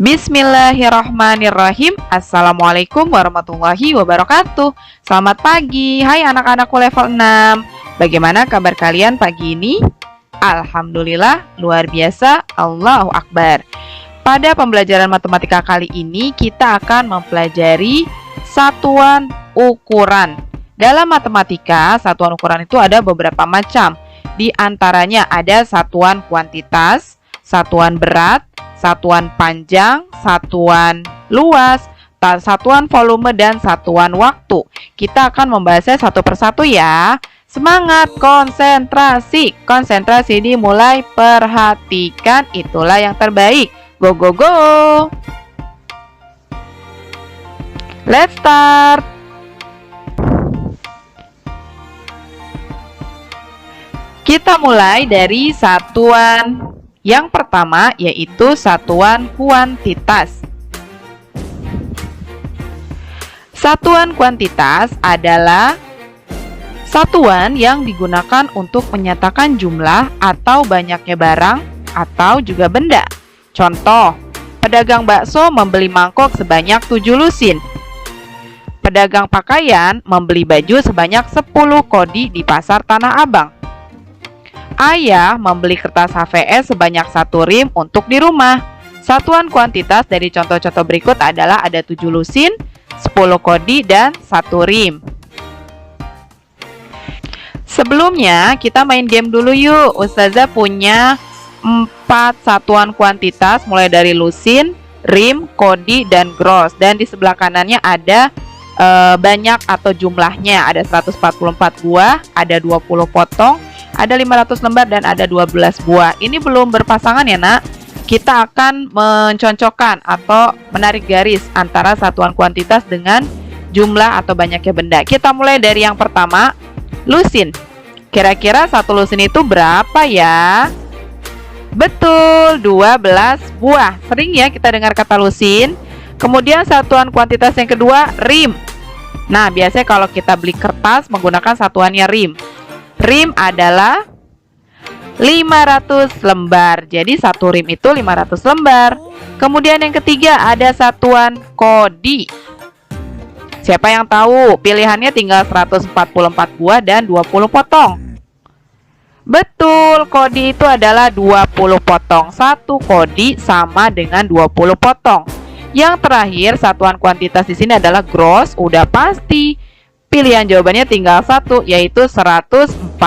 Bismillahirrahmanirrahim. Assalamualaikum warahmatullahi wabarakatuh. Selamat pagi, hai anak-anakku level 6. Bagaimana kabar kalian pagi ini? Alhamdulillah, luar biasa, Allahu Akbar. Pada pembelajaran matematika kali ini, kita akan mempelajari satuan ukuran. Dalam matematika, satuan ukuran itu ada beberapa macam. Di antaranya ada satuan kuantitas, satuan berat, satuan panjang, satuan luas, satuan volume, dan satuan waktu. Kita akan membahasnya satu persatu ya. Semangat, konsentrasi. Konsentrasi dimulai, perhatikan, itulah yang terbaik. Go, go, go. Let's start. Kita mulai dari satuan yang pertama, yaitu satuan kuantitas. Satuan kuantitas adalah satuan yang digunakan untuk menyatakan jumlah atau banyaknya barang atau juga benda. Contoh, pedagang bakso membeli mangkok sebanyak 7 lusin. Pedagang pakaian membeli baju sebanyak 10 kodi di pasar Tanah Abang. Ayah membeli kertas HVS sebanyak 1 rim untuk di rumah. Satuan kuantitas dari contoh-contoh berikut adalah ada 7 lusin, 10 kodi, dan 1 rim. Sebelumnya, kita main game dulu yuk. Ustazah punya 4 satuan kuantitas, mulai dari lusin, rim, kodi, dan gross. Dan di sebelah kanannya ada banyak atau jumlahnya. Ada 144 buah, ada 20 potong, ada 500 lembar, dan ada 12 buah. Ini belum berpasangan ya nak. Kita akan mencocokkan atau menarik garis antara satuan kuantitas dengan jumlah atau banyaknya benda. Kita mulai dari yang pertama, lusin. Kira-kira satu lusin itu berapa ya? Betul, 12 buah. Sering ya kita dengar kata lusin. Kemudian satuan kuantitas yang kedua, rim. Nah, biasanya kalau kita beli kertas menggunakan satuannya rim. Rim adalah 500 lembar. Jadi satu rim itu 500 lembar. Kemudian yang ketiga ada satuan kodi. Siapa yang tahu? Pilihannya tinggal 144 buah dan 20 potong. Betul, kodi itu adalah 20 potong. Satu kodi sama dengan 20 potong. Yang terakhir satuan kuantitas di sini adalah gross. Udah pasti. Pilihan jawabannya tinggal satu, yaitu 144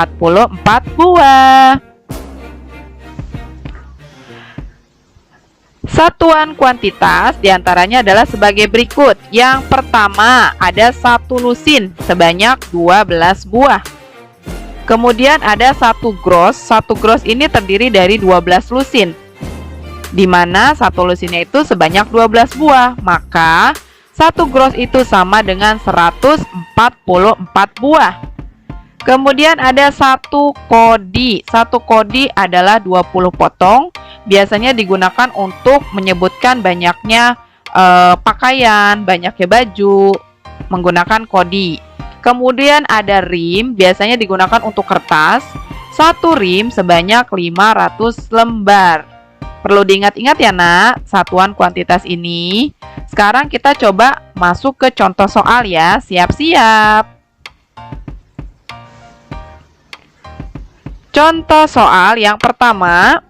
buah. Satuan kuantitas diantaranya adalah sebagai berikut. Yang pertama ada 1 lusin sebanyak 12 buah. Kemudian ada 1 gross. 1 gross ini terdiri dari 12 lusin, di mana 1 lusinnya itu sebanyak 12 buah. Maka 1 gross itu sama dengan 144 buah. Kemudian ada 1 kodi. 1 kodi adalah 20 potong. Biasanya digunakan untuk menyebutkan banyaknya pakaian, banyaknya baju, menggunakan kodi. Kemudian ada rim. Biasanya digunakan untuk kertas. 1 rim sebanyak 500 lembar. Perlu diingat-ingat ya nak, satuan kuantitas ini. Sekarang kita coba masuk ke contoh soal ya. Siap-siap. Contoh soal yang pertama.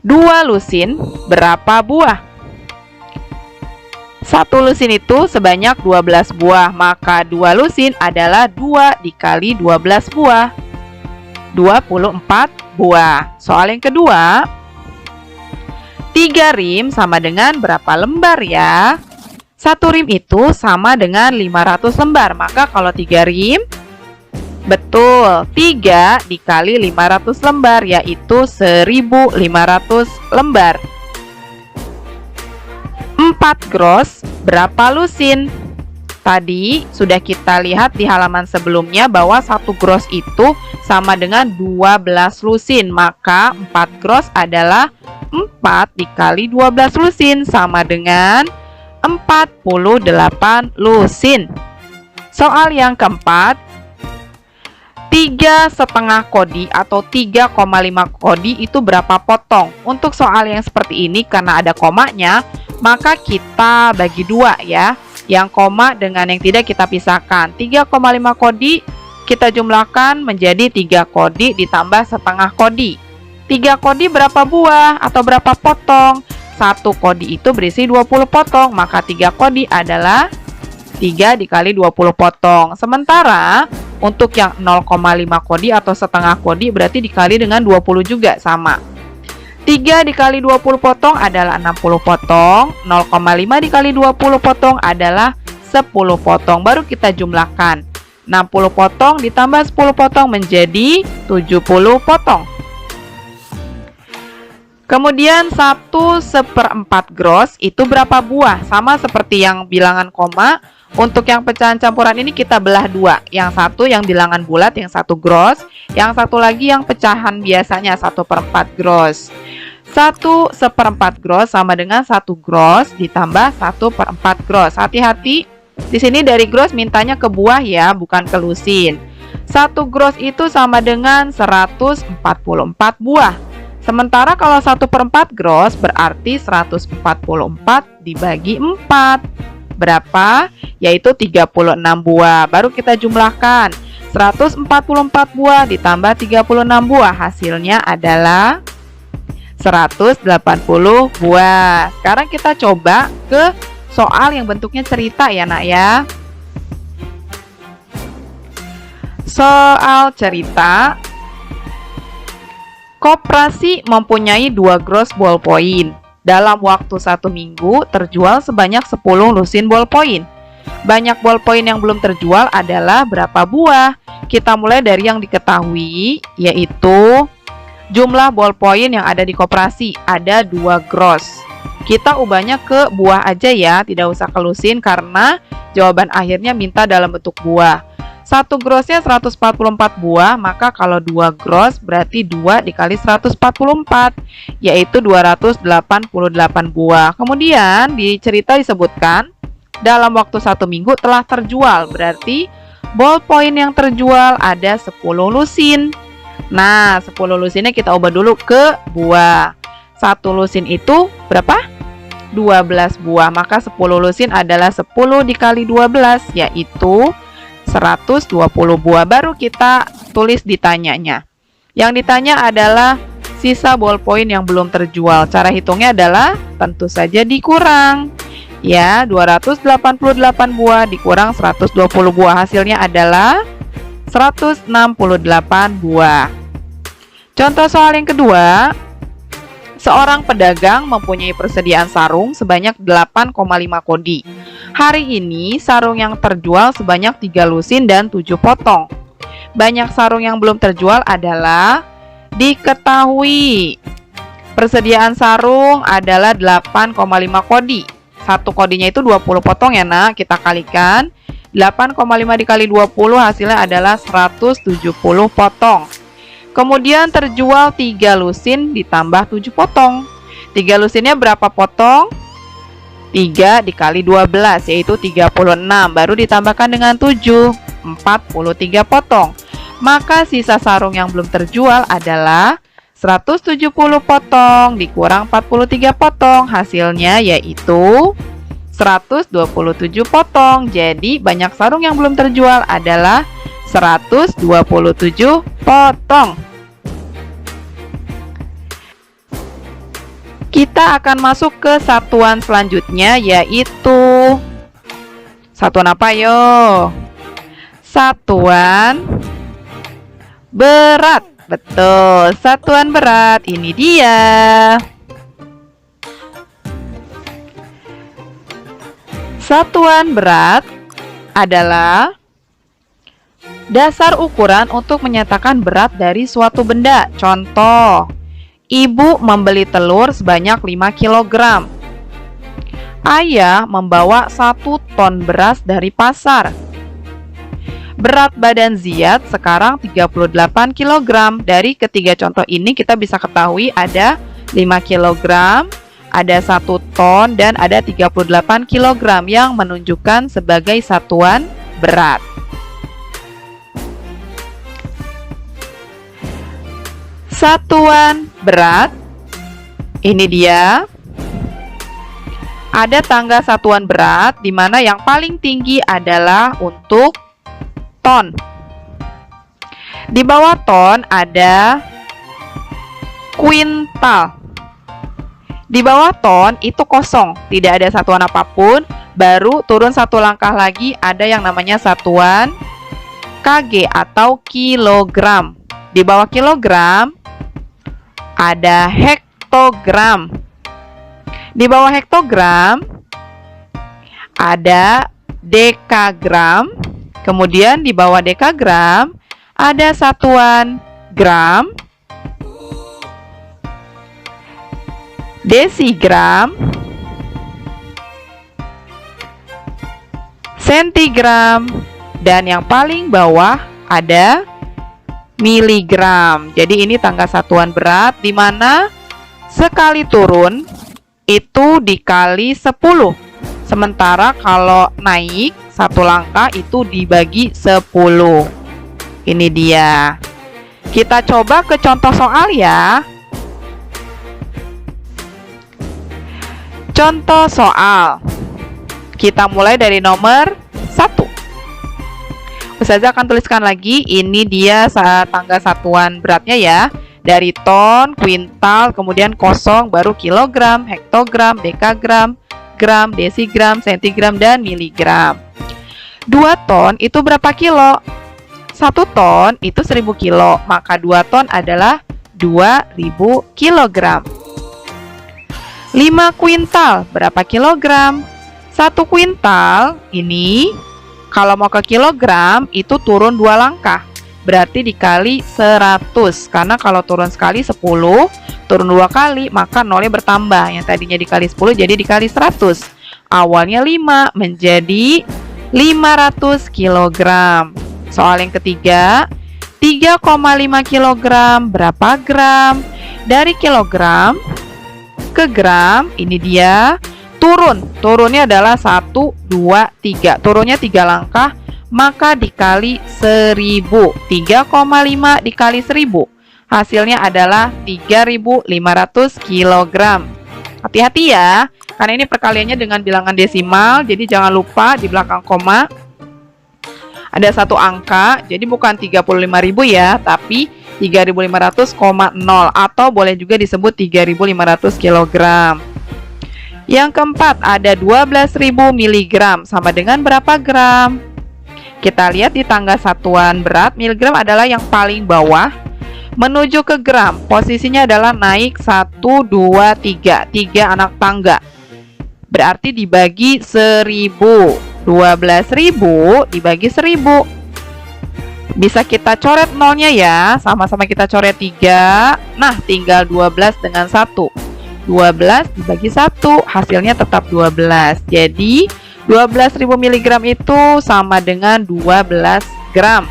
2 lusin berapa buah? 1 lusin itu sebanyak 12 buah. Maka 2 lusin adalah 2 dikali 12 buah. 24 buah. Soal yang kedua. 3 rim sama dengan berapa lembar ya? 1 rim itu sama dengan 500 lembar. Maka kalau 3 rim, betul, 3 dikali 500 lembar, yaitu 1500 lembar. 4 gross berapa lusin? Tadi sudah kita lihat di halaman sebelumnya bahwa 1 gross itu sama dengan 12 lusin. Maka 4 gross adalah 4 dikali 12 lusin sama dengan 48 lusin. Soal yang keempat. 3,5 kodi atau 3,5 kodi itu berapa potong? Untuk soal yang seperti ini karena ada komanya, maka kita bagi dua ya. Yang koma dengan yang tidak kita pisahkan. 3,5 kodi kita jumlahkan menjadi 3 kodi ditambah setengah kodi. 3 kodi berapa buah atau berapa potong? 1 kodi itu berisi 20 potong, maka 3 kodi adalah 3 dikali 20 potong. Sementara untuk yang 0,5 kodi atau setengah kodi berarti dikali dengan 20 juga sama. 3 dikali 20 potong adalah 60 potong. 0,5 dikali 20 potong adalah 10 potong. Baru kita jumlahkan. 60 potong ditambah 10 potong menjadi 70 potong. Kemudian 1/4 gross itu berapa buah? Sama seperti yang bilangan koma. Untuk yang pecahan campuran ini kita belah dua. Yang satu yang bilangan bulat, yang satu gross. Yang satu lagi yang pecahan biasanya 1/4 gross. 1/4 gross sama dengan 1 gross ditambah 1/4 gross. Hati-hati, di sini dari gross mintanya ke buah ya, bukan ke lusin. 1 gross itu sama dengan 144 buah. Sementara kalau 1/4 gross berarti 144 dibagi 4. Berapa? Yaitu 36 buah. Baru kita jumlahkan. 144 buah ditambah 36 buah. Hasilnya adalah 180 buah. Sekarang kita coba ke soal yang bentuknya cerita ya nak ya. Soal cerita. Koperasi mempunyai 2 gross ballpoint. Dalam waktu 1 minggu terjual sebanyak 10 lusin ballpoint. Banyak ballpoint yang belum terjual adalah berapa buah? Kita mulai dari yang diketahui, yaitu jumlah ballpoint yang ada di koperasi. Ada 2 gross. Kita ubahnya ke buah aja ya, tidak usah ke lusin karena jawaban akhirnya minta dalam bentuk buah. 1 grossnya 144 buah, maka kalau 2 gross berarti 2 dikali 144, yaitu 288 buah. Kemudian di cerita disebutkan, dalam waktu 1 minggu telah terjual, berarti ballpoint yang terjual ada 10 lusin. Nah, 10 lusinnya kita ubah dulu ke buah. 1 lusin itu berapa? 12 buah, maka 10 lusin adalah 10 dikali 12, yaitu 120 buah. Baru kita tulis ditanyanya. Yang ditanya adalah sisa ballpoint yang belum terjual. Cara hitungnya adalah tentu saja dikurang. Ya, 288 buah dikurang 120 buah. Hasilnya adalah 168 buah. Contoh soal yang kedua. Seorang pedagang mempunyai persediaan sarung sebanyak 8,5 kodi. Hari ini sarung yang terjual sebanyak 3 lusin dan 7 potong. Banyak sarung yang belum terjual adalah diketahui. Persediaan sarung adalah 8,5 kodi. 1 kodinya itu 20 potong ya nak. Kita kalikan. 8,5 dikali 20 hasilnya adalah 170 potong. Kemudian terjual 3 lusin ditambah 7 potong. 3 lusinnya berapa potong? 3 dikali 12 yaitu 36. Baru ditambahkan dengan 7, 43 potong. Maka sisa sarung yang belum terjual adalah 170 potong dikurang 43 potong. Hasilnya yaitu 127 potong. Jadi banyak sarung yang belum terjual adalah 127 potong. Kita akan masuk ke satuan selanjutnya, yaitu satuan apa yo? Satuan berat. Betul, satuan berat. Ini dia. Satuan berat adalah dasar ukuran untuk menyatakan berat dari suatu benda. Contoh, ibu membeli telur sebanyak 5 kg. Ayah membawa 1 ton beras dari pasar. Berat badan Ziyad sekarang 38 kg. Dari ketiga contoh ini kita bisa ketahui ada 5 kg, ada 1 ton, dan ada 38 kg yang menunjukkan sebagai satuan berat. Satuan berat, ini dia. Ada tangga satuan berat, di mana yang paling tinggi adalah untuk ton. Di bawah ton ada kuintal. Di bawah ton itu kosong, tidak ada satuan apapun. Baru turun satu langkah lagi ada yang namanya satuan kg atau kilogram. Di bawah kilogram ada hektogram. Di bawah hektogram ada dekagram. Kemudian di bawah dekagram ada satuan gram, desigram, sentigram, dan yang paling bawah ada miligram. Jadi ini tangga satuan berat, di mana sekali turun itu dikali 10. Sementara kalau naik satu langkah itu dibagi 10. Ini dia. Kita coba ke contoh soal ya. Contoh soal. Kita mulai dari nomor 1. Ustazah akan tuliskan lagi. Ini dia tangga satuan beratnya ya. Dari ton, kuintal, kemudian kosong, baru kilogram, hektogram, dekagram, gram, desigram, sentigram, dan miligram. 2 ton itu berapa kilo? 1 ton itu 1000 kilo, maka 2 ton adalah 2000 kilogram. 5 kuintal berapa kilogram? 1 kuintal ini kalau mau ke kilogram itu turun 2 langkah, berarti dikali 100. Karena kalau turun sekali 10, turun 2 kali, maka nolnya bertambah. Yang tadinya dikali 10 jadi dikali 100. Awalnya 5 menjadi 500 kilogram. Soal yang ketiga, 3,5 kilogram berapa gram? Dari kilogram ke gram, ini dia. Turunnya adalah 1, 2, 3. Turunnya 3 langkah, maka dikali 1000. 3,5 dikali 10. Hasilnya adalah 3500 kilogram. Hati-hati ya, karena ini perkaliannya dengan bilangan desimal, jadi jangan lupa di belakang koma ada satu angka, jadi bukan 35.000 ya, tapi 3500,0 atau boleh juga disebut 3500 kg. Yang keempat ada 12.000 mg sama dengan berapa gram? Kita lihat di tangga satuan berat, miligram adalah yang paling bawah. Menuju ke gram, posisinya adalah naik 1, 2, 3, 3 anak tangga. Berarti dibagi 1000. 12.000 dibagi 1000. Bisa kita coret nolnya ya. Sama-sama kita coret 3. Nah, tinggal 12 dengan 1. 12 dibagi 1, hasilnya tetap 12. Jadi 12.000 mg itu sama dengan 12 gram.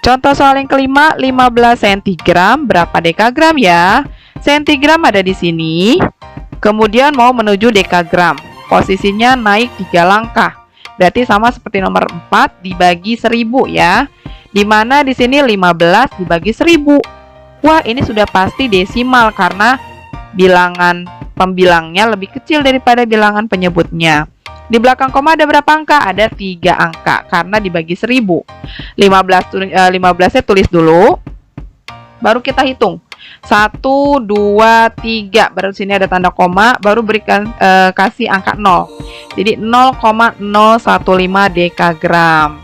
Contoh soal yang kelima, 15 cm berapa dekagram ya? Sentigram ada di sini. Kemudian mau menuju dekagram. Posisinya naik 3 langkah. Berarti sama seperti nomor 4 dibagi 1000 ya. Dimana di sini 15 dibagi 1000. Wah, ini sudah pasti desimal karena bilangan pembilangnya lebih kecil daripada bilangan penyebutnya. Di belakang koma ada berapa angka? Ada 3 angka karena dibagi 1000. 15-nya tulis dulu. Baru kita hitung. 1, 2, 3. Baru sini ada tanda koma, baru berikan kasih angka 0. Jadi 0,015 dekagram.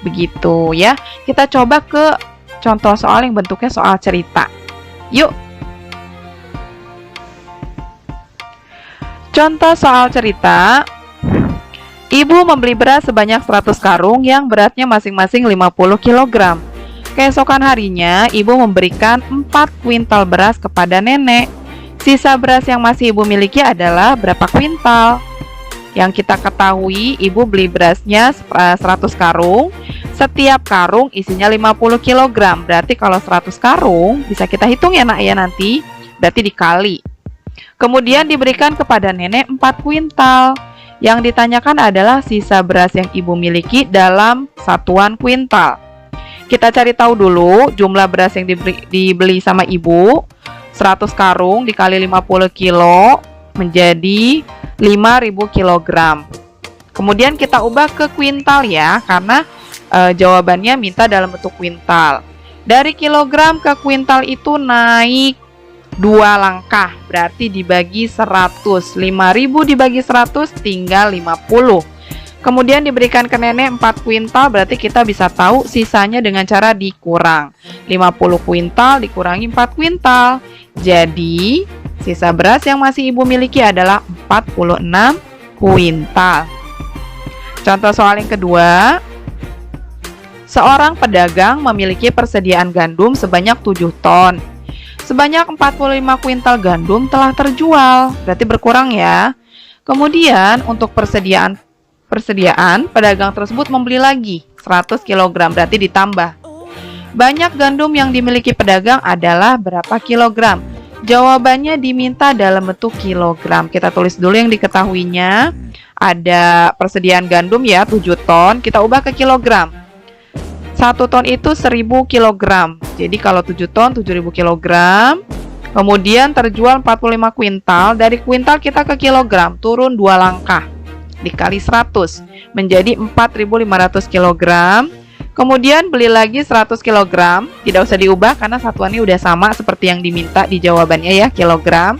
Begitu ya. Kita coba ke contoh soal yang bentuknya soal cerita. Yuk. Contoh soal cerita. Ibu membeli beras sebanyak 100 karung yang beratnya masing-masing 50 kg. Keesokan harinya, ibu memberikan 4 kuintal beras kepada nenek. Sisa beras yang masih ibu miliki adalah berapa kuintal? Yang kita ketahui, ibu beli berasnya 100 karung. Setiap karung isinya 50 kg. Berarti kalau 100 karung, bisa kita hitung ya nak ya nanti. Berarti dikali. Kemudian diberikan kepada nenek 4 kuintal. Yang ditanyakan adalah sisa beras yang ibu miliki dalam satuan kuintal. Kita cari tahu dulu jumlah beras yang dibeli sama ibu. 100 karung dikali 50 kilo menjadi 5.000 kilogram. Kemudian kita ubah ke kuintal ya, karena jawabannya minta dalam bentuk kuintal. Dari kilogram ke kuintal itu naik 2 langkah, berarti dibagi 100. 5.000 dibagi 100 tinggal 50. Kemudian diberikan ke nenek 4 kuintal, berarti kita bisa tahu sisanya dengan cara dikurang. 50 kuintal dikurangi 4 kuintal. Jadi, sisa beras yang masih ibu miliki adalah 46 kuintal. Contoh soal yang kedua. Seorang pedagang memiliki persediaan gandum sebanyak 7 ton. Sebanyak 45 kuintal gandum telah terjual, berarti berkurang ya. Kemudian untuk persediaan pedagang tersebut membeli lagi 100 kg, berarti ditambah. Banyak gandum yang dimiliki pedagang adalah berapa kilogram? Jawabannya diminta dalam bentuk kilogram. Kita tulis dulu yang diketahuinya. Ada persediaan gandum ya 7 ton, kita ubah ke kilogram. 1 ton itu 1000 kg. Jadi kalau 7 ton 7000 kg. Kemudian terjual 45 kuintal. Dari kuintal kita ke kilogram, turun 2 langkah. Dikali 100 menjadi 4500 kg. Kemudian beli lagi 100 kg. Tidak usah diubah karena satuannya udah sama seperti yang diminta di jawabannya ya, kilogram.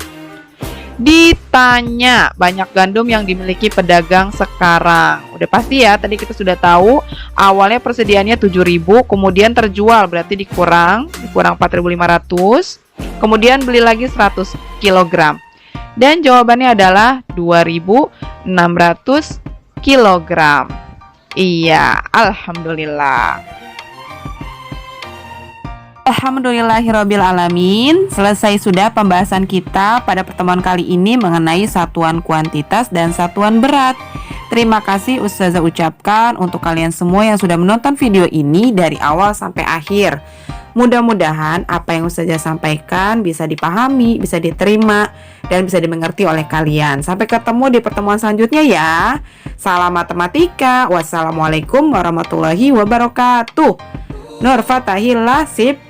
Ditanya banyak gandum yang dimiliki pedagang sekarang. Udah pasti ya, tadi kita sudah tahu awalnya persediaannya 7.000, kemudian terjual berarti dikurang 4.500. Kemudian beli lagi 100 kg. Dan jawabannya adalah 2.600 kg. Iya, alhamdulillah. Alhamdulillahirrabbilalamin. Selesai sudah pembahasan kita pada pertemuan kali ini mengenai satuan kuantitas dan satuan berat. Terima kasih Ustazah ucapkan untuk kalian semua yang sudah menonton video ini dari awal sampai akhir. Mudah-mudahan apa yang Ustazah sampaikan bisa dipahami, bisa diterima, dan bisa dimengerti oleh kalian. Sampai ketemu di pertemuan selanjutnya ya. Salam matematika. Wassalamualaikum warahmatullahi wabarakatuh. Nur Fatahillah. Sip.